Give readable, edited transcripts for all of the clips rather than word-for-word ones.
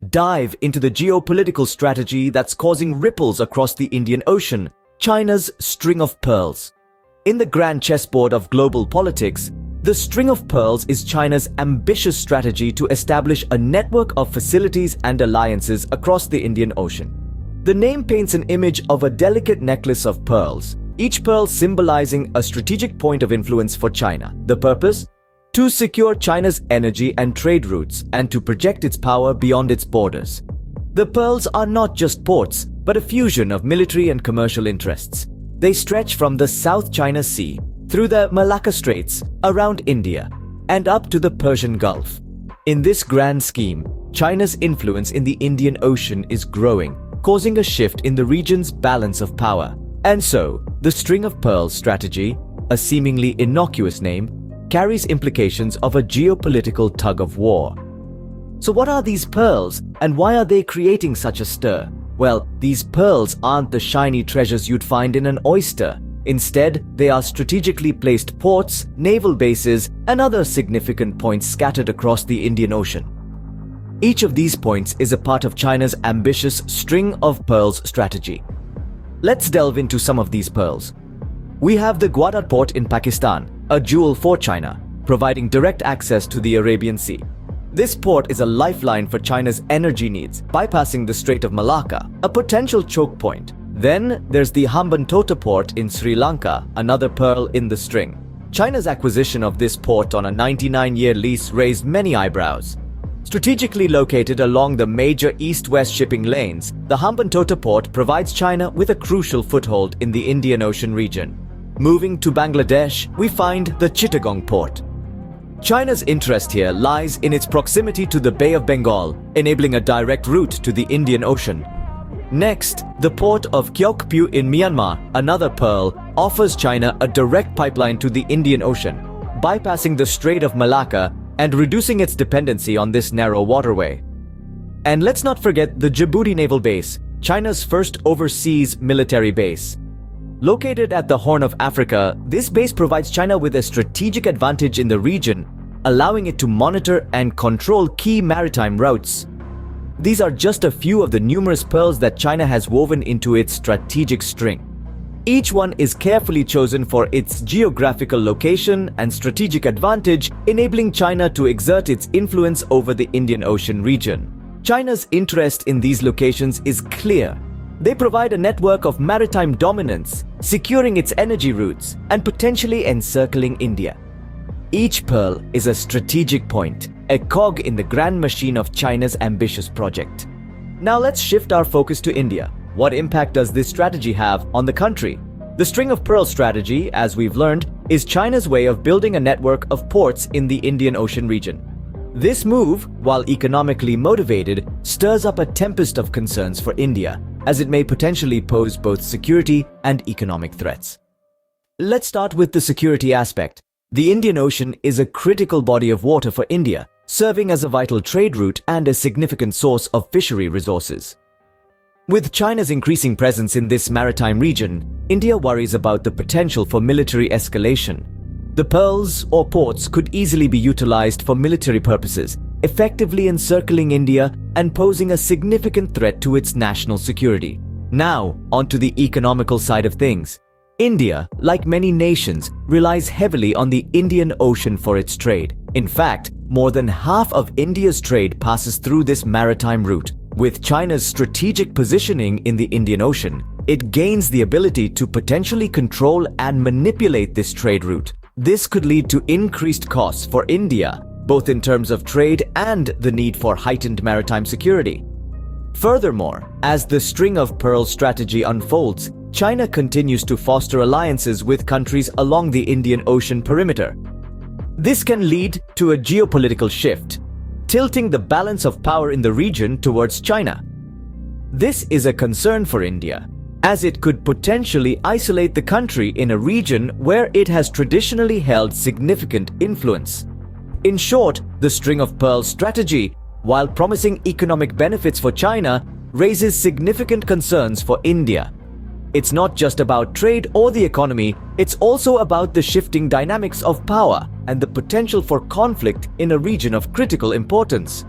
dive into the geopolitical strategy that's causing ripples across the Indian Ocean, China's string of pearls. In the grand chessboard of global politics, the string of pearls is China's ambitious strategy to establish a network of facilities and alliances across the Indian Ocean. The name paints an image of a delicate necklace of pearls, each pearl symbolizing a strategic point of influence for China. The purpose? To secure China's energy and trade routes and to project its power beyond its borders. The pearls are not just ports, but a fusion of military and commercial interests. They stretch from the South China Sea, through the Malacca Straits, around India, and up to the Persian Gulf. In this grand scheme, China's influence in the Indian Ocean is growing, causing a shift in the region's balance of power. And so, the string of pearls strategy, a seemingly innocuous name, carries implications of a geopolitical tug-of-war. So what are these pearls, and why are they creating such a stir? Well, these pearls aren't the shiny treasures you'd find in an oyster. Instead, they are strategically placed ports, naval bases, and other significant points scattered across the Indian Ocean. Each of these points is a part of China's ambitious string of pearls strategy. Let's delve into some of these pearls. We have the Gwadar port in Pakistan, a jewel for China, providing direct access to the Arabian Sea. This port is a lifeline for China's energy needs, bypassing the Strait of Malacca, a potential choke point. Then there's the Hambantota port in Sri Lanka, another pearl in the string. China's acquisition of this port on a 99-year lease raised many eyebrows. Strategically located along the major east-west shipping lanes, the Hambantota port provides China with a crucial foothold in the Indian Ocean region. Moving to Bangladesh, we find the Chittagong port. China's interest here lies in its proximity to the Bay of Bengal, enabling a direct route to the Indian Ocean. Next, the port of Kyaukphyu in Myanmar, another pearl, offers China a direct pipeline to the Indian Ocean, bypassing the Strait of Malacca and reducing its dependency on this narrow waterway. And let's not forget the Djibouti Naval Base, China's first overseas military base. Located at the Horn of Africa, this base provides China with a strategic advantage in the region, allowing it to monitor and control key maritime routes. These are just a few of the numerous pearls that China has woven into its strategic string. Each one is carefully chosen for its geographical location and strategic advantage, enabling China to exert its influence over the Indian Ocean region. China's interest in these locations is clear. They provide a network of maritime dominance, securing its energy routes and potentially encircling India. Each pearl is a strategic point, a cog in the grand machine of China's ambitious project. Now let's shift our focus to India. What impact does this strategy have on the country? The string of pearls strategy, as we've learned, is China's way of building a network of ports in the Indian Ocean region. This move, while economically motivated, stirs up a tempest of concerns for India, as it may potentially pose both security and economic threats. Let's start with the security aspect. The Indian Ocean is a critical body of water for India, serving as a vital trade route and a significant source of fishery resources. With China's increasing presence in this maritime region, India worries about the potential for military escalation. The pearls or ports could easily be utilized for military purposes, effectively encircling India and posing a significant threat to its national security. Now, onto the economical side of things. India, like many nations, relies heavily on the Indian Ocean for its trade. In fact, more than half of India's trade passes through this maritime route. With China's strategic positioning in the Indian Ocean, it gains the ability to potentially control and manipulate this trade route. This could lead to increased costs for India, both in terms of trade and the need for heightened maritime security. Furthermore, as the string of pearls strategy unfolds, China continues to foster alliances with countries along the Indian Ocean perimeter. This can lead to a geopolitical shift, tilting the balance of power in the region towards China. This is a concern for India, as it could potentially isolate the country in a region where it has traditionally held significant influence. In short, the string of pearls strategy, while promising economic benefits for China, raises significant concerns for India. It's not just about trade or the economy, it's also about the shifting dynamics of power and the potential for conflict in a region of critical importance.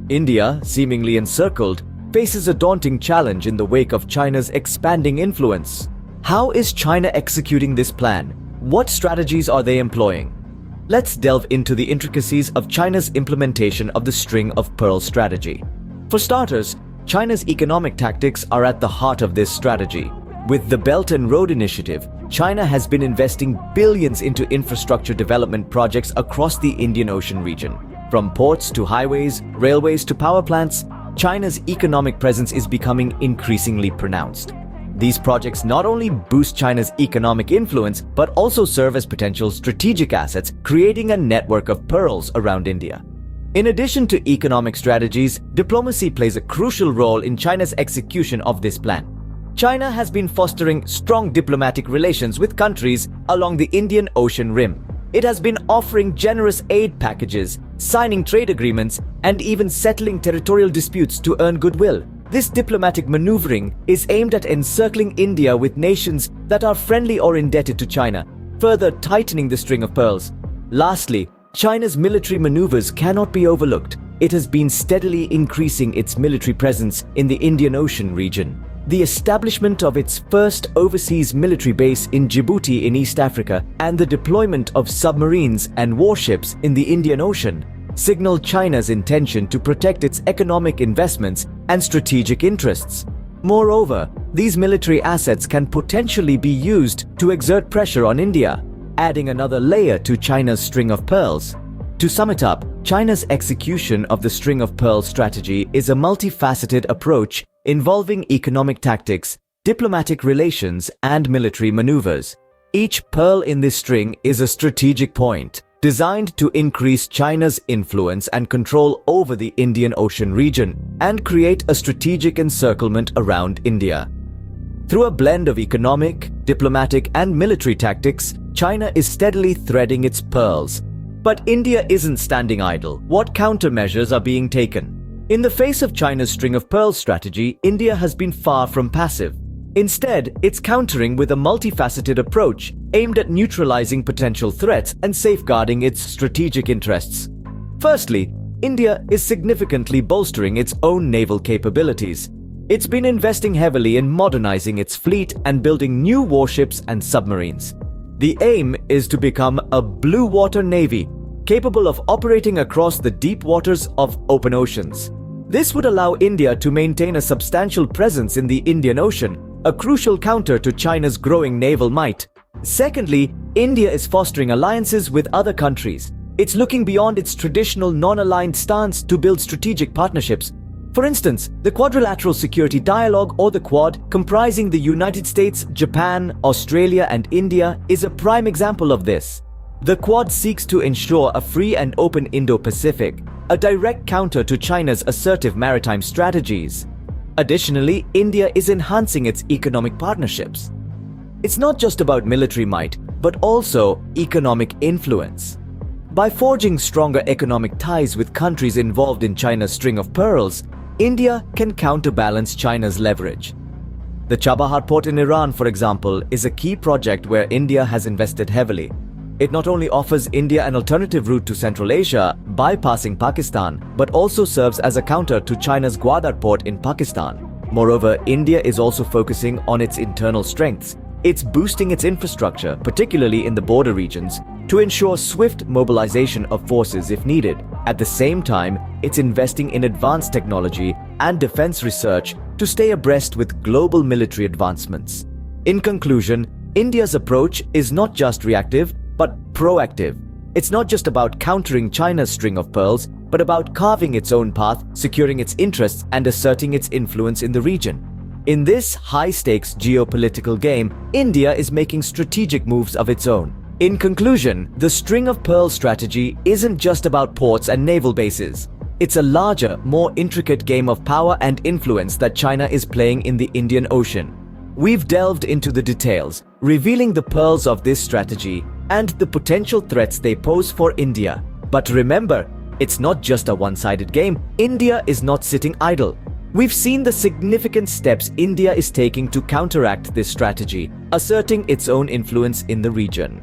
India, seemingly encircled, faces a daunting challenge in the wake of China's expanding influence. How is China executing this plan? What strategies are they employing? Let's delve into the intricacies of China's implementation of the string of pearls strategy. For starters, China's economic tactics are at the heart of this strategy. With the Belt and Road Initiative, China has been investing billions into infrastructure development projects across the Indian Ocean region. From ports to highways, railways to power plants, China's economic presence is becoming increasingly pronounced. These projects not only boost China's economic influence, but also serve as potential strategic assets, creating a network of pearls around India. In addition to economic strategies, diplomacy plays a crucial role in China's execution of this plan. China has been fostering strong diplomatic relations with countries along the Indian Ocean rim. It has been offering generous aid packages, signing trade agreements, and even settling territorial disputes to earn goodwill. This diplomatic maneuvering is aimed at encircling India with nations that are friendly or indebted to China, further tightening the string of pearls. Lastly, China's military maneuvers cannot be overlooked. It has been steadily increasing its military presence in the Indian Ocean region. The establishment of its first overseas military base in Djibouti in East Africa and the deployment of submarines and warships in the Indian Ocean signal China's intention to protect its economic investments and strategic interests. Moreover, these military assets can potentially be used to exert pressure on India, adding another layer to China's string of pearls. To sum it up, China's execution of the string of pearls strategy is a multifaceted approach involving economic tactics, diplomatic relations, and military maneuvers. Each pearl in this string is a strategic point, designed to increase China's influence and control over the Indian Ocean region and create a strategic encirclement around India. Through a blend of economic, diplomatic, and military tactics, China is steadily threading its pearls. But India isn't standing idle. What countermeasures are being taken? In the face of China's string of pearls strategy, India has been far from passive. Instead, it's countering with a multifaceted approach aimed at neutralizing potential threats and safeguarding its strategic interests. Firstly, India is significantly bolstering its own naval capabilities. It's been investing heavily in modernizing its fleet and building new warships and submarines. The aim is to become a blue water navy, capable of operating across the deep waters of open oceans. This would allow India to maintain a substantial presence in the Indian Ocean, a crucial counter to China's growing naval might. Secondly, India is fostering alliances with other countries. It's looking beyond its traditional non-aligned stance to build strategic partnerships. For instance, the Quadrilateral Security Dialogue, or the Quad, comprising the United States, Japan, Australia, and India, is a prime example of this. The Quad seeks to ensure a free and open Indo-Pacific, a direct counter to China's assertive maritime strategies. Additionally, India is enhancing its economic partnerships. It's not just about military might, but also economic influence. By forging stronger economic ties with countries involved in China's string of pearls, India can counterbalance China's leverage. The Chabahar port in Iran, for example, is a key project where India has invested heavily. It not only offers India an alternative route to Central Asia, bypassing Pakistan, but also serves as a counter to China's Gwadar port in Pakistan. Moreover, India is also focusing on its internal strengths. It's boosting its infrastructure, particularly in the border regions, to ensure swift mobilization of forces if needed. At the same time, it's investing in advanced technology and defense research to stay abreast with global military advancements. In conclusion, India's approach is not just reactive, but proactive. It's not just about countering China's string of pearls, but about carving its own path, securing its interests, and asserting its influence in the region. In this high-stakes geopolitical game, India is making strategic moves of its own. In conclusion, the string of pearls strategy isn't just about ports and naval bases. It's a larger, more intricate game of power and influence that China is playing in the Indian Ocean. We've delved into the details, revealing the pearls of this strategy and the potential threats they pose for India. But remember, it's not just a one-sided game. India is not sitting idle. We've seen the significant steps India is taking to counteract this strategy, asserting its own influence in the region.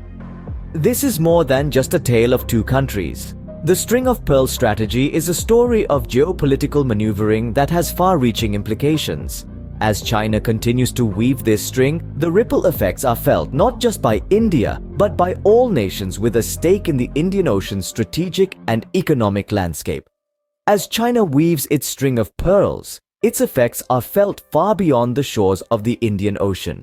This is more than just a tale of two countries. The string of pearls strategy is a story of geopolitical maneuvering that has far-reaching implications. As China continues to weave this string, the ripple effects are felt not just by India, but by all nations with a stake in the Indian Ocean's strategic and economic landscape. As China weaves its string of pearls, its effects are felt far beyond the shores of the Indian Ocean.